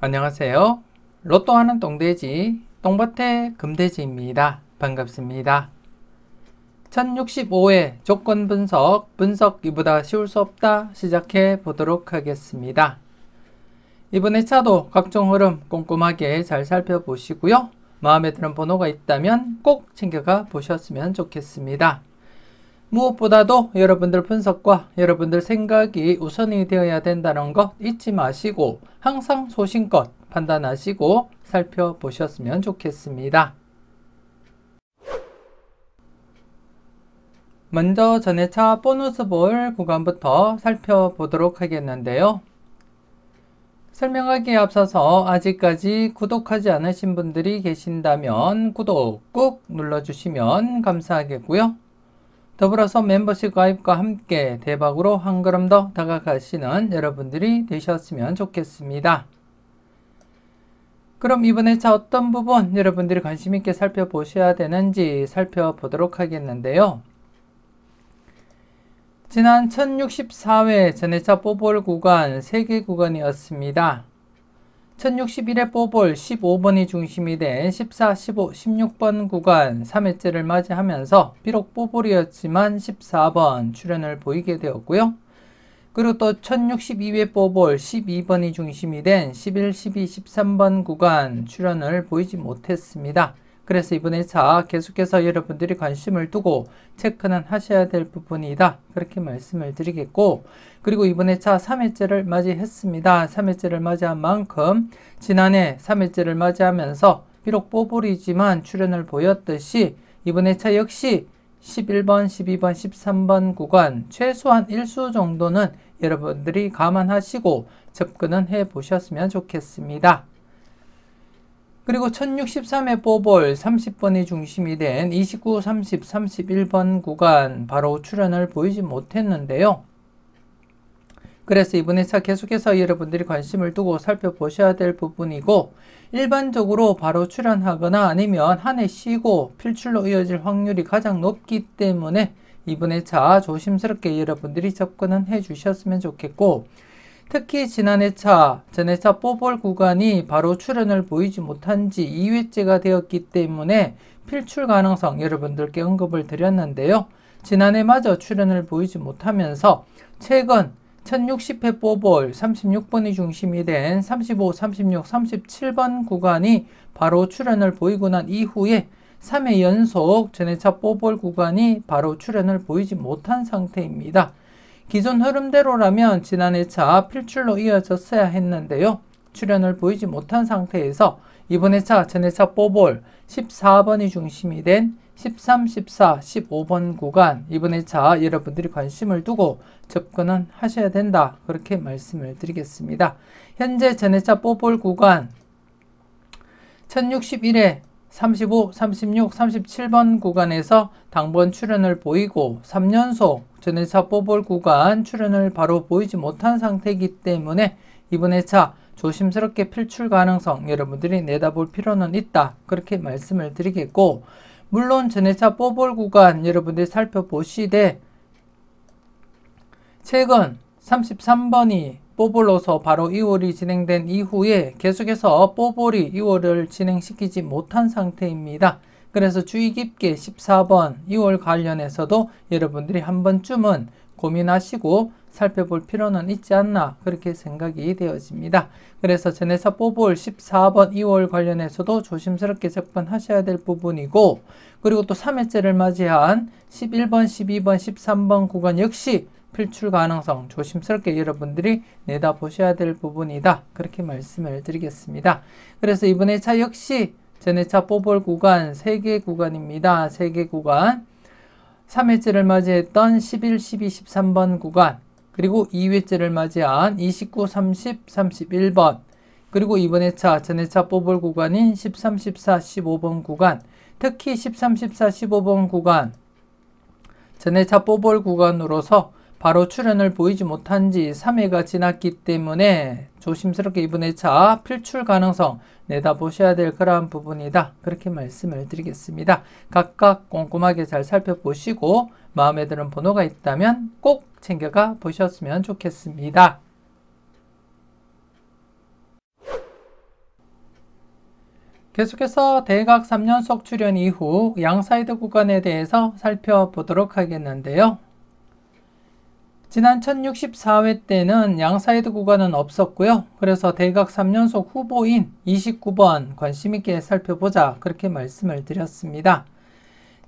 안녕하세요. 로또 하는 똥돼지 똥밭의 금돼지입니다. 반갑습니다. 1065회 조건 분석 이보다 쉬울 수 없다 시작해 보도록 하겠습니다. 이번 회차도 각종 흐름 꼼꼼하게 잘 살펴보시고요. 마음에 드는 번호가 있다면 꼭 챙겨가 보셨으면 좋겠습니다. 무엇보다도 여러분들 분석과 여러분들 생각이 우선이 되어야 된다는 것 잊지 마시고 항상 소신껏 판단하시고 살펴보셨으면 좋겠습니다. 먼저 전회차 보너스 볼 구간부터 살펴보도록 하겠는데요. 설명하기에 앞서서 아직까지 구독하지 않으신 분들이 계신다면 구독 꾹 눌러주시면 감사하겠고요. 더불어서 멤버십 가입과 함께 대박으로 한 걸음 더 다가가시는 여러분들이 되셨으면 좋겠습니다. 그럼 이번 회차 어떤 부분 여러분들이 관심 있게 살펴보셔야 되는지 살펴보도록 하겠는데요. 지난 1064회 전회차 뽀볼 구간 3개 구간이었습니다. 1061회 뽀볼 15번이 중심이 된 14, 15, 16번 구간 3회째를 맞이하면서 비록 뽀볼이었지만 14번 출현을 보이게 되었고요. 그리고 또 1062회 뽀볼 12번이 중심이 된 11, 12, 13번 구간 출현을 보이지 못했습니다. 그래서 이번 회차 계속해서 여러분들이 관심을 두고 체크는 하셔야 될 부분이다. 그렇게 말씀을 드리겠고, 그리고 이번 회차 3회째를 맞이했습니다. 3회째를 맞이한 만큼 지난해 3회째를 맞이하면서 비록 뽀볼이지만 출현을 보였듯이 이번 회차 역시 11번, 12번, 13번 구간 최소한 1수 정도는 여러분들이 감안하시고 접근은 해 보셨으면 좋겠습니다. 그리고 1063회 뽀볼 30번이 중심이 된 29, 30, 31번 구간 바로 출현을 보이지 못했는데요. 그래서 이번 회차 계속해서 여러분들이 관심을 두고 살펴보셔야 될 부분이고, 일반적으로 바로 출현하거나 아니면 한 해 쉬고 필출로 이어질 확률이 가장 높기 때문에 이번 회차 조심스럽게 여러분들이 접근은 해 주셨으면 좋겠고, 특히 지난 회차, 전회차 뽀볼 구간이 바로 출현을 보이지 못한 지 2회째가 되었기 때문에 필출 가능성 여러분들께 언급을 드렸는데요. 지난해마저 출현을 보이지 못하면서 최근 1060회 뽀볼 36번이 중심이 된 35, 36, 37번 구간이 바로 출현을 보이고 난 이후에 3회 연속 전회차 뽀볼 구간이 바로 출현을 보이지 못한 상태입니다. 기존 흐름대로라면 지난 회차 필출로 이어졌어야 했는데요. 출현을 보이지 못한 상태에서 이번 회차 전회차 뽀볼 14번이 중심이 된 13, 14, 15번 구간 이번 회차 여러분들이 관심을 두고 접근은 하셔야 된다. 그렇게 말씀을 드리겠습니다. 현재 전회차 뽀볼 구간 1061회 35, 36, 37번 구간에서 당번 출현을 보이고 3연속 전회차 뽀볼 구간 출현을 바로 보이지 못한 상태이기 때문에 이번 회차 조심스럽게 필출 가능성 여러분들이 내다볼 필요는 있다. 그렇게 말씀을 드리겠고, 물론 전회차 뽀볼 구간 여러분들이 살펴보시되 최근 33번이 뽀볼로서 바로 2월이 진행된 이후에 계속해서 뽀볼이 2월을 진행시키지 못한 상태입니다. 그래서 주의 깊게 14번 2월 관련해서도 여러분들이 한 번쯤은 고민하시고 살펴볼 필요는 있지 않나 그렇게 생각이 되어집니다. 그래서 전회차 뽀볼 14번 2월 관련해서도 조심스럽게 접근하셔야 될 부분이고, 그리고 또 3회째를 맞이한 11번, 12번, 13번 구간 역시 필출 가능성 조심스럽게 여러분들이 내다보셔야 될 부분이다. 그렇게 말씀을 드리겠습니다. 그래서 이번 회차 역시 전회차 뽀볼 구간 3개 구간입니다. 3개 구간 3회째를 맞이했던 11, 12, 13번 구간, 그리고 2회째를 맞이한 29, 30, 31번, 그리고 이번 회차 전회차 뽀볼 구간인 13, 14, 15번 구간, 특히 13, 14, 15번 구간 전회차 뽀볼 구간으로서 바로 출현을 보이지 못한 지 3회가 지났기 때문에 조심스럽게 이번 회차 필출 가능성 내다보셔야 될 그러한 부분이다. 그렇게 말씀을 드리겠습니다. 각각 꼼꼼하게 잘 살펴보시고 마음에 드는 번호가 있다면 꼭 챙겨가 보셨으면 좋겠습니다. 계속해서 대각 3연속 출현 이후 양사이드 구간에 대해서 살펴보도록 하겠는데요. 지난 1064회 때는 양사이드 구간은 없었고요. 그래서 대각 3연속 후보인 29번 관심있게 살펴보자 그렇게 말씀을 드렸습니다.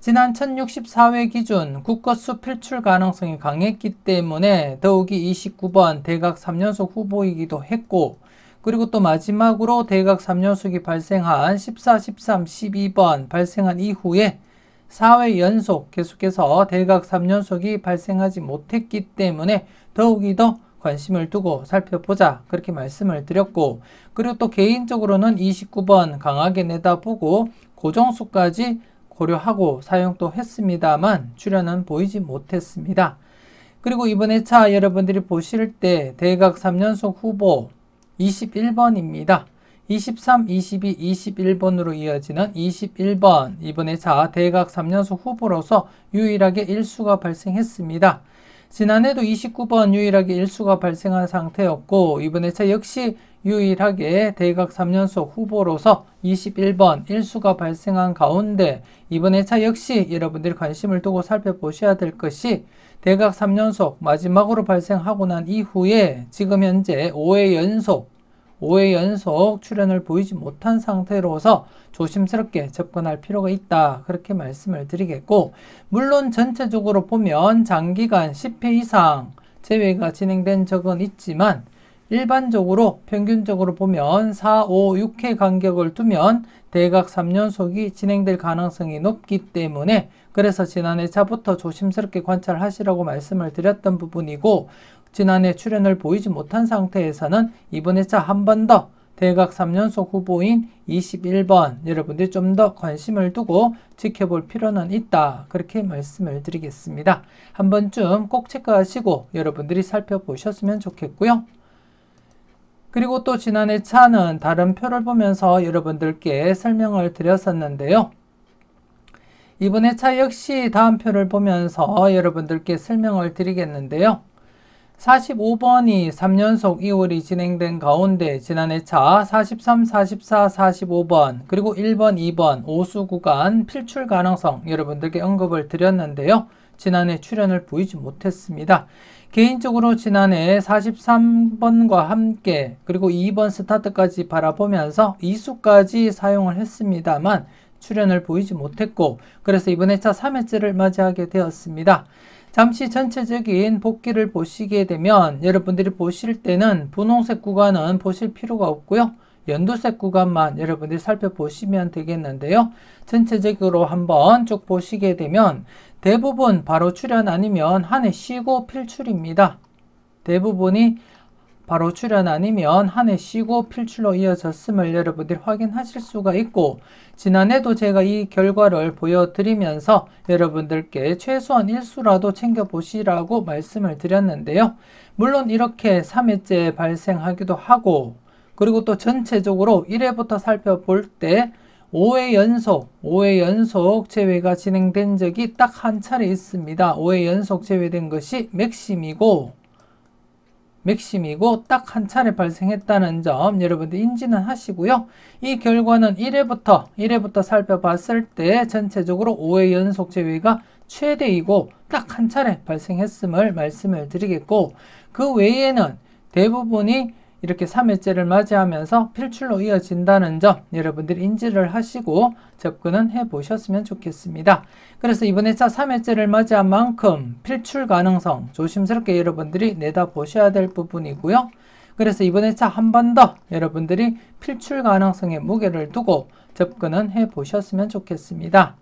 지난 1064회 기준 국거수 필출 가능성이 강했기 때문에 더욱이 29번 대각 3연속 후보이기도 했고, 그리고 또 마지막으로 대각 3연속이 발생한 14, 13, 12번 발생한 이후에 4회 연속 계속해서 대각 3연속이 발생하지 못했기 때문에 더욱이 더 관심을 두고 살펴보자 그렇게 말씀을 드렸고, 그리고 또 개인적으로는 29번 강하게 내다보고 고정수까지 고려하고 사용도 했습니다만 출현은 보이지 못했습니다. 그리고 이번 회차 여러분들이 보실 때 대각 3연속 후보 21번입니다. 23, 22, 21번으로 이어지는 21번 이번 회차 대각 3연속 후보로서 유일하게 일수가 발생했습니다. 지난해도 29번 유일하게 일수가 발생한 상태였고 이번 회차 역시 유일하게 대각 3연속 후보로서 21번 일수가 발생한 가운데 이번 회차 역시 여러분들이 관심을 두고 살펴보셔야 될 것이 대각 3연속 마지막으로 발생하고 난 이후에 지금 현재 5회 연속 출현을 보이지 못한 상태로서 조심스럽게 접근할 필요가 있다 그렇게 말씀을 드리겠고, 물론 전체적으로 보면 장기간 10회 이상 재회가 진행된 적은 있지만 일반적으로 평균적으로 보면 4, 5, 6회 간격을 두면 대각 3연속이 진행될 가능성이 높기 때문에 그래서 지난 회차부터 조심스럽게 관찰하시라고 말씀을 드렸던 부분이고, 지난해 출현을 보이지 못한 상태에서는 이번 회차 한 번 더 대각 3연속 후보인 21번 여러분들이 좀 더 관심을 두고 지켜볼 필요는 있다 그렇게 말씀을 드리겠습니다. 한 번쯤 꼭 체크하시고 여러분들이 살펴보셨으면 좋겠고요. 그리고 또 지난 회차는 다른 표를 보면서 여러분들께 설명을 드렸었는데요. 이번 회차 역시 다음 표를 보면서 여러분들께 설명을 드리겠는데요. 45번이 3연속 2홀이 진행된 가운데 지난 회차 43, 44, 45번 그리고 1번, 2번 오수 구간 필출 가능성 여러분들께 언급을 드렸는데요. 지난해 출현을 보이지 못했습니다. 개인적으로 지난해 43번과 함께 그리고 2번 스타트까지 바라보면서 2수까지 사용을 했습니다만 출현을 보이지 못했고 그래서 이번 회차 3회째를 맞이하게 되었습니다. 잠시 전체적인 복기를 보시게 되면 여러분들이 보실 때는 분홍색 구간은 보실 필요가 없고요. 연두색 구간만 여러분들이 살펴보시면 되겠는데요. 전체적으로 한번 쭉 보시게 되면 대부분 바로 출현 아니면 한 해 쉬고 필출입니다. 대부분이 바로 출현 아니면 한 해 쉬고 필출로 이어졌음을 여러분들이 확인하실 수가 있고, 지난해도 제가 이 결과를 보여드리면서 여러분들께 최소한 1수라도 챙겨보시라고 말씀을 드렸는데요. 물론 이렇게 3회째 발생하기도 하고 그리고 또 전체적으로 1회부터 살펴볼 때 5회 연속 재회가 진행된 적이 딱 한 차례 있습니다. 5회 연속 재회된 것이 맥심이고 딱 한 차례 발생했다는 점 여러분들 인지는 하시고요. 이 결과는 1회부터 살펴봤을 때 전체적으로 5회 연속 재회가 최대이고 딱 한 차례 발생했음을 말씀을 드리겠고, 그 외에는 대부분이 이렇게 3회째를 맞이하면서 필출로 이어진다는 점 여러분들이 인지를 하시고 접근은 해보셨으면 좋겠습니다. 그래서 이번 회차 3회째를 맞이한 만큼 필출 가능성 조심스럽게 여러분들이 내다보셔야 될 부분이고요. 그래서 이번 회차 한 번 더 여러분들이 필출 가능성에 무게를 두고 접근은 해보셨으면 좋겠습니다.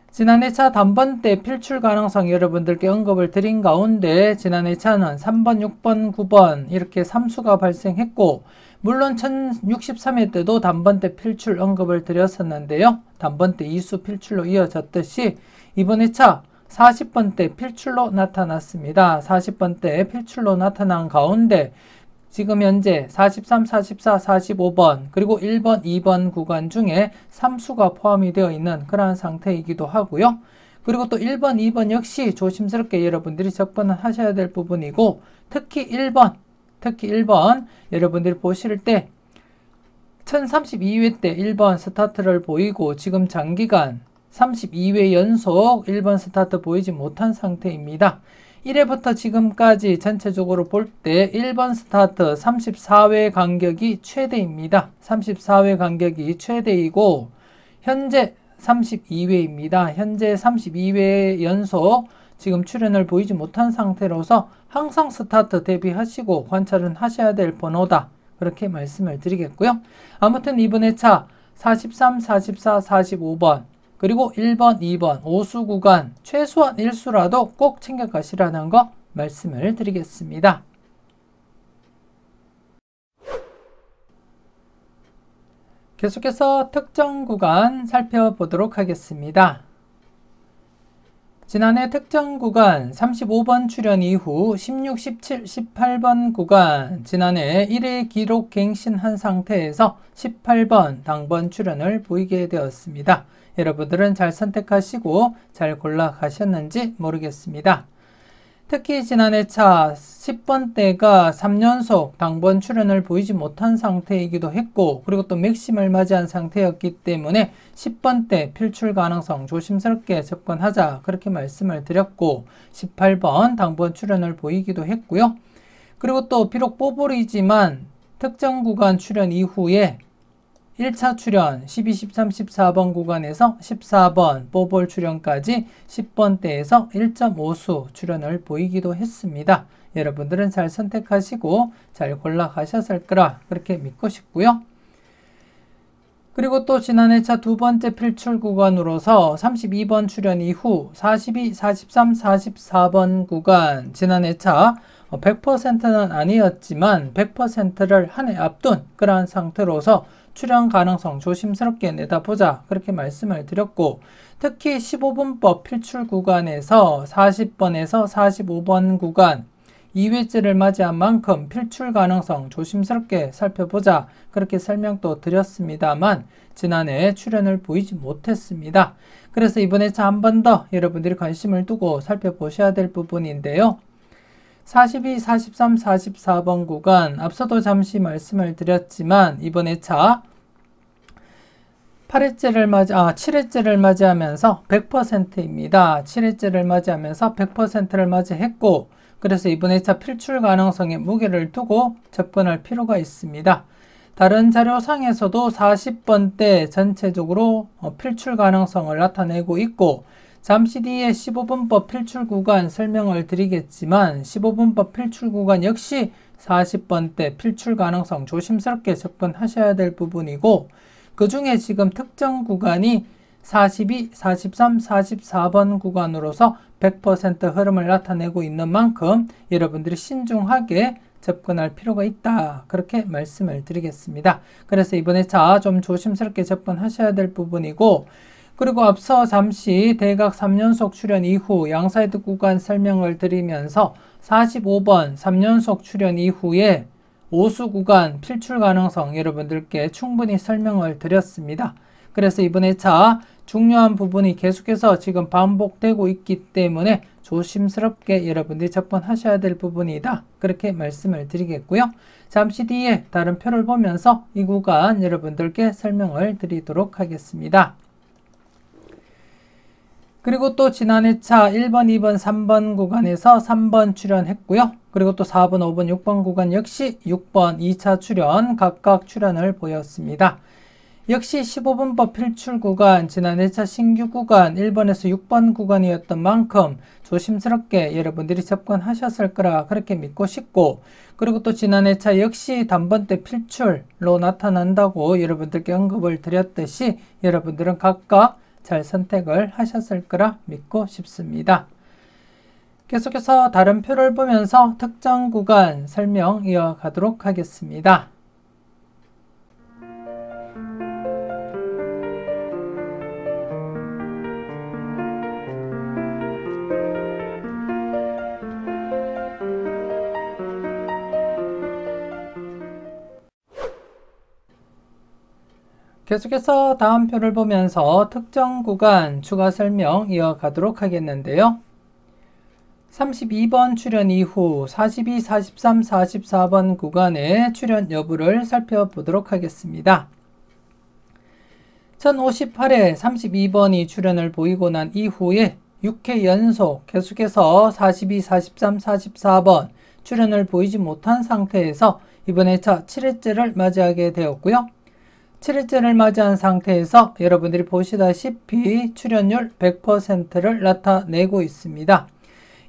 지난 회차 단번대 필출 가능성 여러분들께 언급을 드린 가운데 지난 회차는 3번, 6번, 9번 이렇게 3수가 발생했고, 물론 1063회 때도 단번대 필출 언급을 드렸었는데요. 단번대 2수 필출로 이어졌듯이 이번 회차 40번대 필출로 나타났습니다. 40번대 필출로 나타난 가운데 지금 현재 43, 44, 45번 그리고 1번, 2번 구간 중에 3수가 포함이 되어 있는 그러한 상태이기도 하고요. 그리고 또 1번, 2번 역시 조심스럽게 여러분들이 접근을 하셔야 될 부분이고, 특히 1번 여러분들이 보실 때 1032회 때 1번 스타트를 보이고 지금 장기간 32회 연속 1번 스타트 보이지 못한 상태입니다. 1회부터 지금까지 전체적으로 볼 때 1번 스타트 34회 간격이 최대입니다. 34회 간격이 최대이고 현재 32회입니다. 현재 32회 연속 지금 출현을 보이지 못한 상태로서 항상 스타트 대비하시고 관찰은 하셔야 될 번호다. 그렇게 말씀을 드리겠고요. 아무튼 이번 회차 43, 44, 45번 그리고 1번, 2번, 5수 구간 최소한 1수라도 꼭 챙겨가시라는 거 말씀을 드리겠습니다. 계속해서 특정 구간 살펴보도록 하겠습니다. 지난해 특정 구간 35번 출현 이후 16, 17, 18번 구간 지난해 1회 기록 갱신한 상태에서 18번 당번 출현을 보이게 되었습니다. 여러분들은 잘 선택하시고 잘 골라 가셨는지 모르겠습니다. 특히 지난해 차 10번대가 3연속 당번 출현을 보이지 못한 상태이기도 했고 그리고 또 맥심을 맞이한 상태였기 때문에 10번대 필출 가능성 조심스럽게 접근하자 그렇게 말씀을 드렸고 18번 당번 출현을 보이기도 했고요. 그리고 또 비록 뽀볼이지만 특정 구간 출현 이후에 1차 출현 12, 13, 14번 구간에서 14번 뽀볼 출현까지 10번대에서 1.5수 출현을 보이기도 했습니다. 여러분들은 잘 선택하시고 잘 골라 가셨을 거라 그렇게 믿고 싶고요. 그리고 또 지난해 차 두 번째 필출 구간으로서 32번 출현 이후 42, 43, 44번 구간 지난해 차 100%는 아니었지만 100%를 한 해 앞둔 그러한 상태로서 출현 가능성 조심스럽게 내다보자 그렇게 말씀을 드렸고 특히 15분법 필출 구간에서 40번에서 45번 구간 2회째를 맞이한 만큼 필출 가능성 조심스럽게 살펴보자 그렇게 설명도 드렸습니다만 지난해 출현을 보이지 못했습니다. 그래서 이번에 한 번 더 여러분들이 관심을 두고 살펴보셔야 될 부분인데요. 42, 43, 44번 구간 앞서도 잠시 말씀을 드렸지만 이번에 차 7회째를 맞이하면서 100%입니다. 7회째를 맞이하면서 100%를 맞이했고 그래서 이번에 차 필출 가능성에 무게를 두고 접근할 필요가 있습니다. 다른 자료상에서도 40번대 전체적으로 필출 가능성을 나타내고 있고 잠시 뒤에 15분법 필출 구간 설명을 드리겠지만 15분법 필출 구간 역시 40번대 필출 가능성 조심스럽게 접근하셔야 될 부분이고 그 중에 지금 특정 구간이 42, 43, 44번 구간으로서 100% 흐름을 나타내고 있는 만큼 여러분들이 신중하게 접근할 필요가 있다. 그렇게 말씀을 드리겠습니다. 그래서 이번에 좀 조심스럽게 접근하셔야 될 부분이고 그리고 앞서 잠시 대각 3연속 출현 이후 양사이드 구간 설명을 드리면서 45번 3연속 출현 이후에 5수 구간 필출 가능성 여러분들께 충분히 설명을 드렸습니다. 그래서 이번에 중요한 부분이 계속해서 지금 반복되고 있기 때문에 조심스럽게 여러분들이 접근하셔야 될 부분이다. 그렇게 말씀을 드리겠고요. 잠시 뒤에 다른 표를 보면서 이 구간 여러분들께 설명을 드리도록 하겠습니다. 그리고 또 지난해 차 1번, 2번, 3번 구간에서 3번 출현했고요. 그리고 또 4번, 5번, 6번 구간 역시 6번 2차 출현 각각 출현을 보였습니다. 역시 15분법 필출 구간 지난해 차 신규 구간 1번에서 6번 구간이었던 만큼 조심스럽게 여러분들이 접근하셨을 거라 그렇게 믿고 싶고 그리고 또 지난해 차 역시 단번대 필출로 나타난다고 여러분들께 언급을 드렸듯이 여러분들은 각각 잘 선택을 하셨을 거라 믿고 싶습니다. 계속해서 다른 표를 보면서 특정 구간 설명 이어가도록 하겠습니다. 계속해서 다음 표를 보면서 특정 구간 추가 설명 이어가도록 하겠는데요. 32번 출현 이후 42, 43, 44번 구간의 출현 여부를 살펴보도록 하겠습니다. 1058회 32번이 출현을 보이고 난 이후에 6회 연속 계속해서 42, 43, 44번 출현을 보이지 못한 상태에서 이번에 7회째를 맞이하게 되었고요. 7회째를 맞이한 상태에서 여러분들이 보시다시피 출현율 100%를 나타내고 있습니다.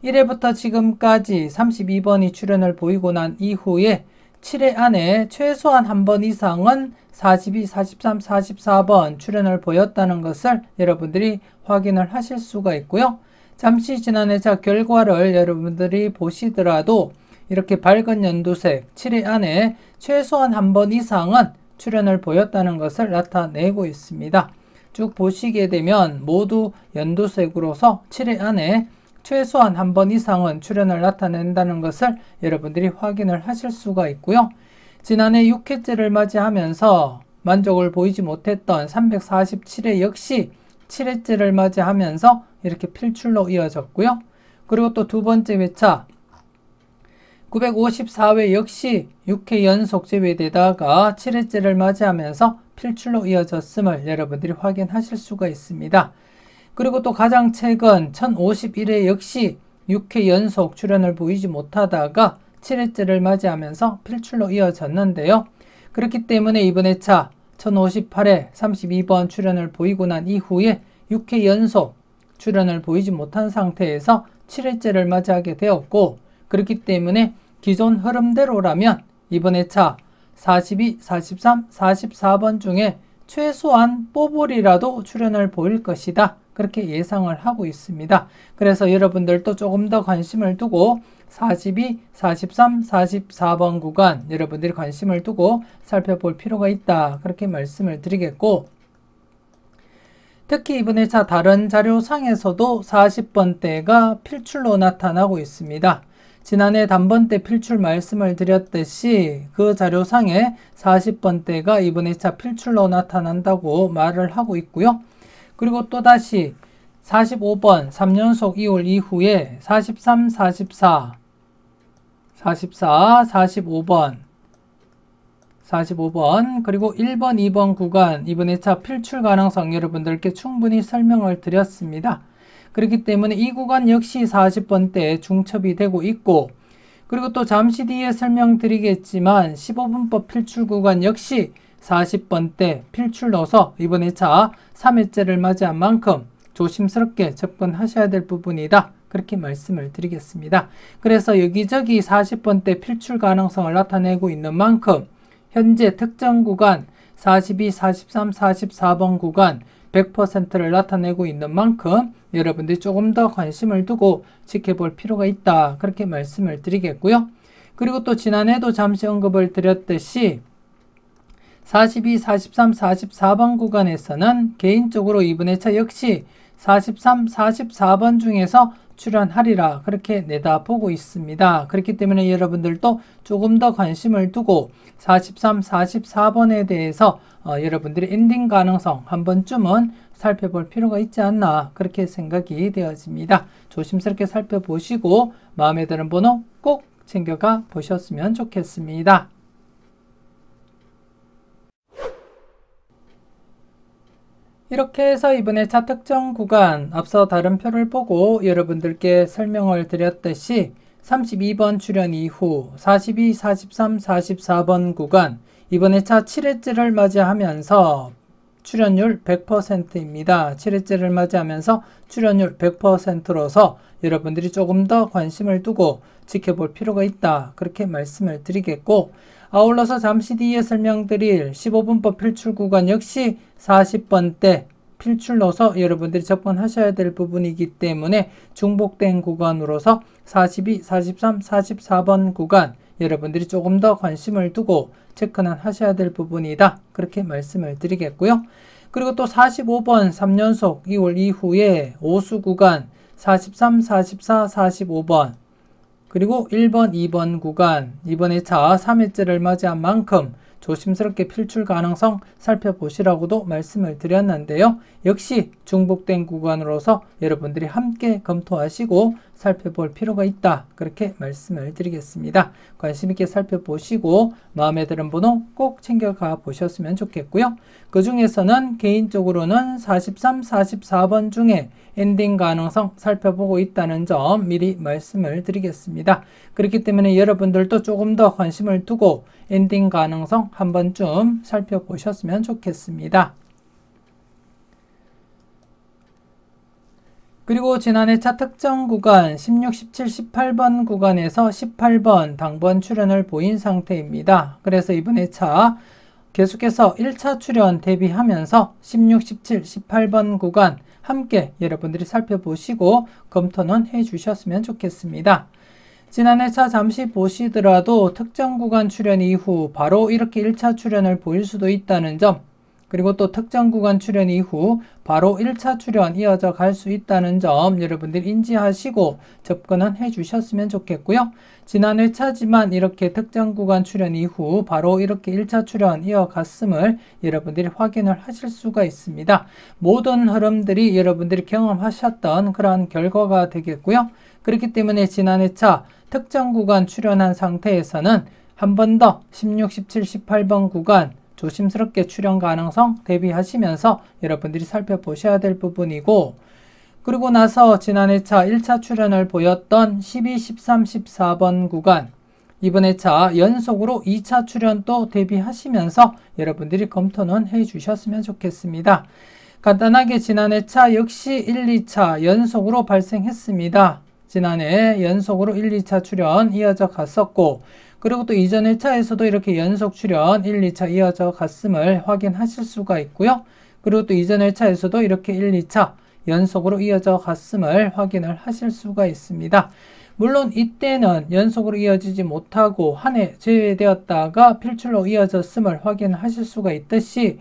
1회부터 지금까지 32번이 출현을 보이고 난 이후에 7회 안에 최소한 한 번 이상은 42, 43, 44번 출현을 보였다는 것을 여러분들이 확인을 하실 수가 있고요. 잠시 지난 회차 결과를 여러분들이 보시더라도 이렇게 밝은 연두색 7회 안에 최소한 한 번 이상은 출현을 보였다는 것을 나타내고 있습니다. 쭉 보시게 되면 모두 연두색으로서 7회 안에 최소한 한 번 이상은 출현을 나타낸다는 것을 여러분들이 확인을 하실 수가 있고요. 지난해 6회째를 맞이하면서 만족을 보이지 못했던 347회 역시 7회째를 맞이하면서 이렇게 필출로 이어졌고요. 그리고 또 두 번째 회차 954회 역시 6회 연속 제외되다가 7회째를 맞이하면서 필출로 이어졌음을 여러분들이 확인하실 수가 있습니다. 그리고 또 가장 최근 1051회 역시 6회 연속 출현을 보이지 못하다가 7회째를 맞이하면서 필출로 이어졌는데요. 그렇기 때문에 이번 회차 1058회 32번 출현을 보이고 난 이후에 6회 연속 출현을 보이지 못한 상태에서 7회째를 맞이하게 되었고, 그렇기 때문에 기존 흐름대로라면 이번 회차 42, 43, 44번 중에 최소한 뽀볼이라도 출현을 보일 것이다. 그렇게 예상을 하고 있습니다. 그래서 여러분들도 조금 더 관심을 두고 42, 43, 44번 구간 여러분들이 관심을 두고 살펴볼 필요가 있다. 그렇게 말씀을 드리겠고, 특히 이번 회차 다른 자료상에서도 40번대가 필출로 나타나고 있습니다. 지난해 단번대 필출 말씀을 드렸듯이 그 자료상에 40번대가 이번 회차 필출로 나타난다고 말을 하고 있고요. 그리고 또다시 45번 3연속 2월 이후에 43, 44, 45번 그리고 1번, 2번 구간 이번 회차 필출 가능성 여러분들께 충분히 설명을 드렸습니다. 그렇기 때문에 이 구간 역시 40번대에 중첩이 되고 있고, 그리고 또 잠시 뒤에 설명드리겠지만 15분법 필출 구간 역시 40번대 필출로서 이번 회차 3회째를 맞이한 만큼 조심스럽게 접근하셔야 될 부분이다. 그렇게 말씀을 드리겠습니다. 그래서 여기저기 40번대 필출 가능성을 나타내고 있는 만큼 현재 특정 구간 42, 43, 44번 구간 100%를 나타내고 있는 만큼 여러분들이 조금 더 관심을 두고 지켜볼 필요가 있다. 그렇게 말씀을 드리겠고요. 그리고 또 지난해도 잠시 언급을 드렸듯이 42, 43, 44번 구간에서는 개인적으로 이번 회차 역시 43, 44번 중에서 출현하리라 그렇게 내다보고 있습니다. 그렇기 때문에 여러분들도 조금 더 관심을 두고 43, 44번에 대해서 여러분들의 엔딩 가능성 한 번쯤은 살펴볼 필요가 있지 않나 그렇게 생각이 되어집니다. 조심스럽게 살펴보시고 마음에 드는 번호 꼭 챙겨가 보셨으면 좋겠습니다. 이렇게 해서 이번에 차 특정 구간 앞서 다른 표를 보고 여러분들께 설명을 드렸듯이 32번 출현 이후 42, 43, 44번 구간 이번에 차 7회째를 맞이하면서 출현율 100%입니다. 7회째를 맞이하면서 출현율 100%로서 여러분들이 조금 더 관심을 두고 지켜볼 필요가 있다. 그렇게 말씀을 드리겠고, 아울러서 잠시 뒤에 설명드릴 15분법 필출 구간 역시 40번대 필출로서 여러분들이 접근하셔야 될 부분이기 때문에 중복된 구간으로서 42, 43, 44번 구간 여러분들이 조금 더 관심을 두고 체크는 하셔야 될 부분이다. 그렇게 말씀을 드리겠고요. 그리고 또 45번 3연속 2월 이후에 오수 구간 43, 44, 45번 그리고 1번, 2번 구간 이번 회차 3회째를 맞이한 만큼 조심스럽게 필출 가능성 살펴보시라고도 말씀을 드렸는데요. 역시 중복된 구간으로서 여러분들이 함께 검토하시고 살펴볼 필요가 있다. 그렇게 말씀을 드리겠습니다. 관심 있게 살펴보시고 마음에 드는 번호 꼭 챙겨가 보셨으면 좋겠고요. 그 중에서는 개인적으로는 43, 44번 중에 엔딩 가능성 살펴보고 있다는 점 미리 말씀을 드리겠습니다. 그렇기 때문에 여러분들도 조금 더 관심을 두고 엔딩 가능성 한 번쯤 살펴보셨으면 좋겠습니다. 그리고 지난해 차 특정 구간 16, 17, 18번 구간에서 18번 당번 출현을 보인 상태입니다. 그래서 이번에 차 계속해서 1차 출현 대비하면서 16, 17, 18번 구간 함께 여러분들이 살펴보시고 검토는 해 주셨으면 좋겠습니다. 지난해 차 잠시 보시더라도 특정 구간 출현 이후 바로 이렇게 1차 출현을 보일 수도 있다는 점, 그리고 또 특정 구간 출현 이후 바로 1차 출현 이어져 갈 수 있다는 점 여러분들이 인지하시고 접근은 해 주셨으면 좋겠고요. 지난 회차지만 이렇게 특정 구간 출현 이후 바로 이렇게 1차 출현 이어갔음을 여러분들이 확인을 하실 수가 있습니다. 모든 흐름들이 여러분들이 경험하셨던 그러한 결과가 되겠고요. 그렇기 때문에 지난 회차 특정 구간 출현한 상태에서는 한 번 더 16, 17, 18번 구간 조심스럽게 출현 가능성 대비하시면서 여러분들이 살펴보셔야 될 부분이고, 그리고 나서 지난 회차 1차 출현을 보였던 12, 13, 14번 구간 이번 회차 연속으로 2차 출현도 대비하시면서 여러분들이 검토는 해 주셨으면 좋겠습니다. 간단하게 지난 회차 역시 1, 2차 연속으로 발생했습니다. 지난해 연속으로 1, 2차 출현 이어져 갔었고, 그리고 또 이전 회차에서도 이렇게 연속 출현 1, 2차 이어져 갔음을 확인하실 수가 있고요. 그리고 또 이전 회차에서도 이렇게 1, 2차 연속으로 이어져 갔음을 확인을 하실 수가 있습니다. 물론 이때는 연속으로 이어지지 못하고 한 해 제외되었다가 필출로 이어졌음을 확인하실 수가 있듯이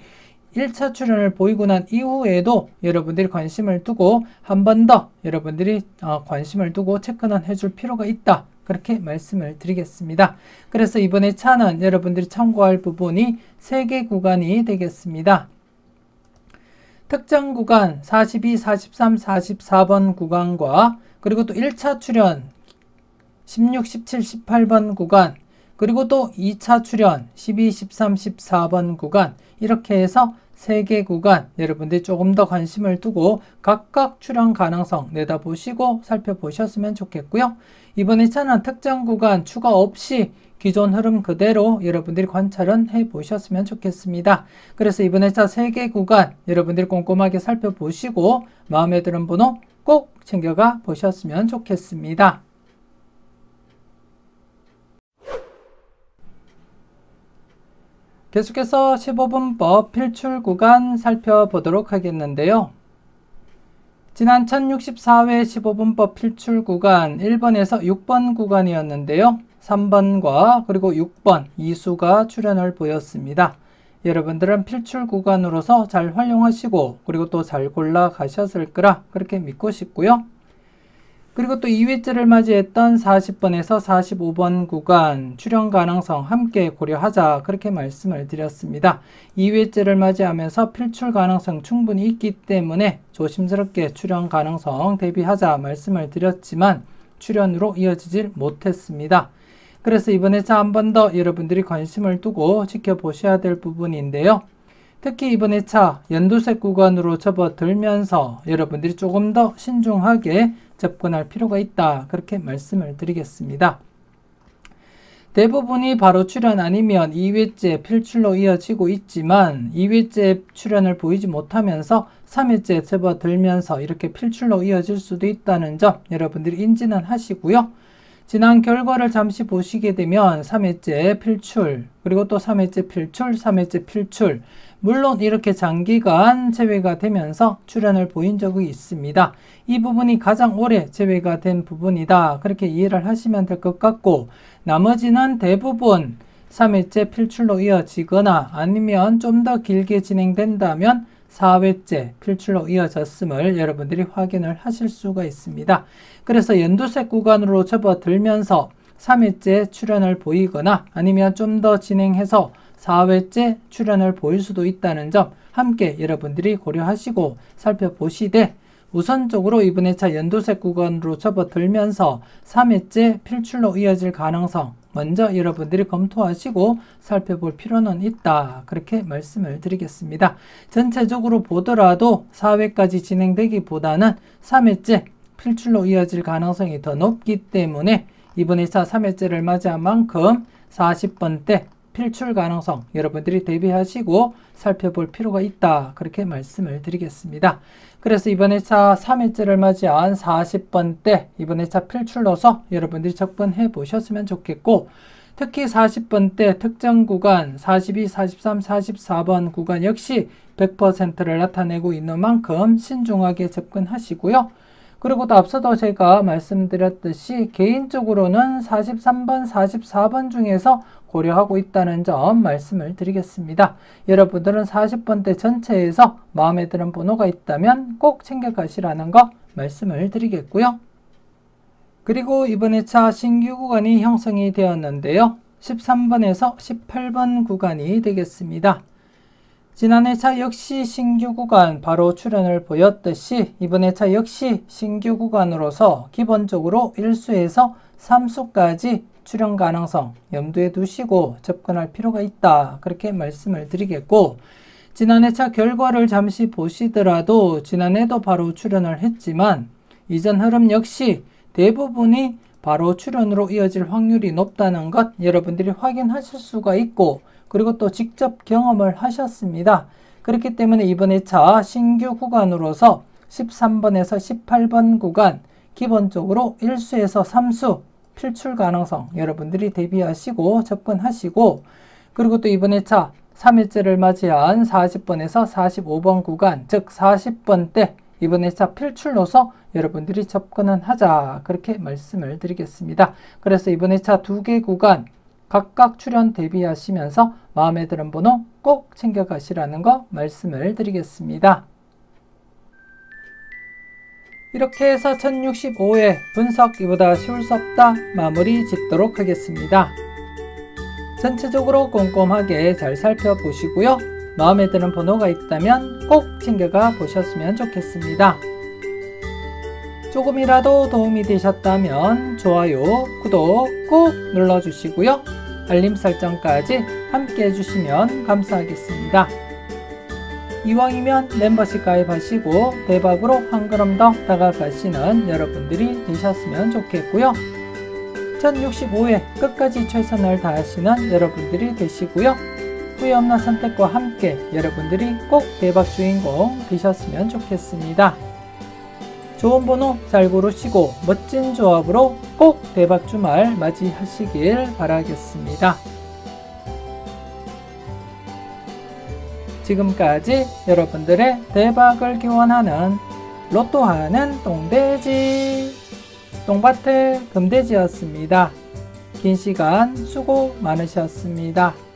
1차 출현을 보이고 난 이후에도 여러분들이 관심을 두고 한 번 더 여러분들이 관심을 두고 체크는 해줄 필요가 있다. 그렇게 말씀을 드리겠습니다. 그래서 이번에 차는 여러분들이 참고할 부분이 3개 구간이 되겠습니다. 특정 구간 42, 43, 44번 구간과 그리고 또 1차 출현 16, 17, 18번 구간, 그리고 또 2차 출현 12, 13, 14번 구간, 이렇게 해서 3개 구간 여러분들이 조금 더 관심을 두고 각각 출현 가능성 내다보시고 살펴보셨으면 좋겠고요. 이번 회차는 특정 구간 추가 없이 기존 흐름 그대로 여러분들이 관찰은 해보셨으면 좋겠습니다. 그래서 이번 회차 3개 구간 여러분들이 꼼꼼하게 살펴보시고 마음에 드는 번호 꼭 챙겨가 보셨으면 좋겠습니다. 계속해서 15분법 필출 구간 살펴보도록 하겠는데요. 지난 1064회 15분법 필출 구간 1번에서 6번 구간이었는데요. 3번과 그리고 6번 이수가 출현을 보였습니다. 여러분들은 필출 구간으로서 잘 활용하시고 그리고 또 잘 골라 가셨을 거라 그렇게 믿고 싶고요. 그리고 또 2회째를 맞이했던 40번에서 45번 구간 출현 가능성 함께 고려하자 그렇게 말씀을 드렸습니다. 2회째를 맞이하면서 필출 가능성 충분히 있기 때문에 조심스럽게 출현 가능성 대비하자 말씀을 드렸지만 출현으로 이어지질 못했습니다. 그래서 이번 회차 한 번 더 여러분들이 관심을 두고 지켜보셔야 될 부분인데요. 특히 이번 회차 연두색 구간으로 접어들면서 여러분들이 조금 더 신중하게 접근할 필요가 있다. 그렇게 말씀을 드리겠습니다. 대부분이 바로 출현 아니면 2회째 필출로 이어지고 있지만 2회째 출현을 보이지 못하면서 3회째 접어들면서 이렇게 필출로 이어질 수도 있다는 점 여러분들이 인지는 하시고요. 지난 결과를 잠시 보시게 되면 3회째 필출, 그리고 또 3회째 필출, 3회째 필출, 물론 이렇게 장기간 제외가 되면서 출현을 보인 적이 있습니다. 이 부분이 가장 오래 제외가 된 부분이다. 그렇게 이해를 하시면 될 것 같고, 나머지는 대부분 3회째 필출로 이어지거나 아니면 좀 더 길게 진행된다면 4회째 필출로 이어졌음을 여러분들이 확인을 하실 수가 있습니다. 그래서 연두색 구간으로 접어들면서 3회째 출현을 보이거나 아니면 좀 더 진행해서 4회째 출연을 보일 수도 있다는 점 함께 여러분들이 고려하시고 살펴보시되 우선적으로 이번 회차 연두색 구간으로 접어들면서 3회째 필출로 이어질 가능성 먼저 여러분들이 검토하시고 살펴볼 필요는 있다. 그렇게 말씀을 드리겠습니다. 전체적으로 보더라도 4회까지 진행되기보다는 3회째 필출로 이어질 가능성이 더 높기 때문에 이번 회차 3회째를 맞이한 만큼 40번대 필출 가능성 여러분들이 대비하시고 살펴볼 필요가 있다. 그렇게 말씀을 드리겠습니다. 그래서 이번 회차 3회째를 맞이한 40번대 이번 회차 필출로서 여러분들이 접근해 보셨으면 좋겠고 특히 40번대 특정 구간 42, 43, 44번 구간 역시 100%를 나타내고 있는 만큼 신중하게 접근하시고요. 그리고 또 앞서도 제가 말씀드렸듯이 개인적으로는 43번, 44번 중에서 고려하고 있다는 점 말씀을 드리겠습니다. 여러분들은 40번대 전체에서 마음에 드는 번호가 있다면 꼭 챙겨가시라는 거 말씀을 드리겠고요. 그리고 이번 회차 신규 구간이 형성이 되었는데요. 13번에서 18번 구간이 되겠습니다. 지난 회차 역시 신규 구간 바로 출현을 보였듯이 이번 회차 역시 신규 구간으로서 기본적으로 1수에서 3수까지 출현 가능성 염두에 두시고 접근할 필요가 있다. 그렇게 말씀을 드리겠고 지난 회차 결과를 잠시 보시더라도 지난해도 바로 출현을 했지만 이전 흐름 역시 대부분이 바로 출현으로 이어질 확률이 높다는 것 여러분들이 확인하실 수가 있고 그리고 또 직접 경험을 하셨습니다. 그렇기 때문에 이번 회차 신규 구간으로서 13번에서 18번 구간 기본적으로 1수에서 3수 필출 가능성 여러분들이 대비하시고 접근하시고 그리고 또 이번 회차 3회째를 맞이한 40번에서 45번 구간 즉 40번대 이번 회차 필출로서 여러분들이 접근은 하자 그렇게 말씀을 드리겠습니다. 그래서 이번 회차 2개 구간 각각 출현 대비하시면서 마음에 드는 번호 꼭 챙겨가시라는 거 말씀을 드리겠습니다. 이렇게 해서 1065회 분석 이보다 쉬울 수 없다 마무리 짓도록 하겠습니다. 전체적으로 꼼꼼하게 잘 살펴보시고요. 마음에 드는 번호가 있다면 꼭 챙겨가 보셨으면 좋겠습니다. 조금이라도 도움이 되셨다면 좋아요, 구독 꼭 눌러주시고요. 알림 설정까지 함께 해주시면 감사하겠습니다. 이왕이면 멤버십 가입하시고 대박으로 한 걸음 더 다가가시는 여러분들이 되셨으면 좋겠고요. 1065회 끝까지 최선을 다하시는 여러분들이 되시고요. 후회 없는 선택과 함께 여러분들이 꼭 대박 주인공 되셨으면 좋겠습니다. 좋은 번호 잘 고르시고 멋진 조합으로 꼭 대박 주말 맞이하시길 바라겠습니다. 지금까지 여러분들의 대박을 기원하는 로또하는 똥돼지 똥밭의 금돼지였습니다. 긴 시간 수고 많으셨습니다.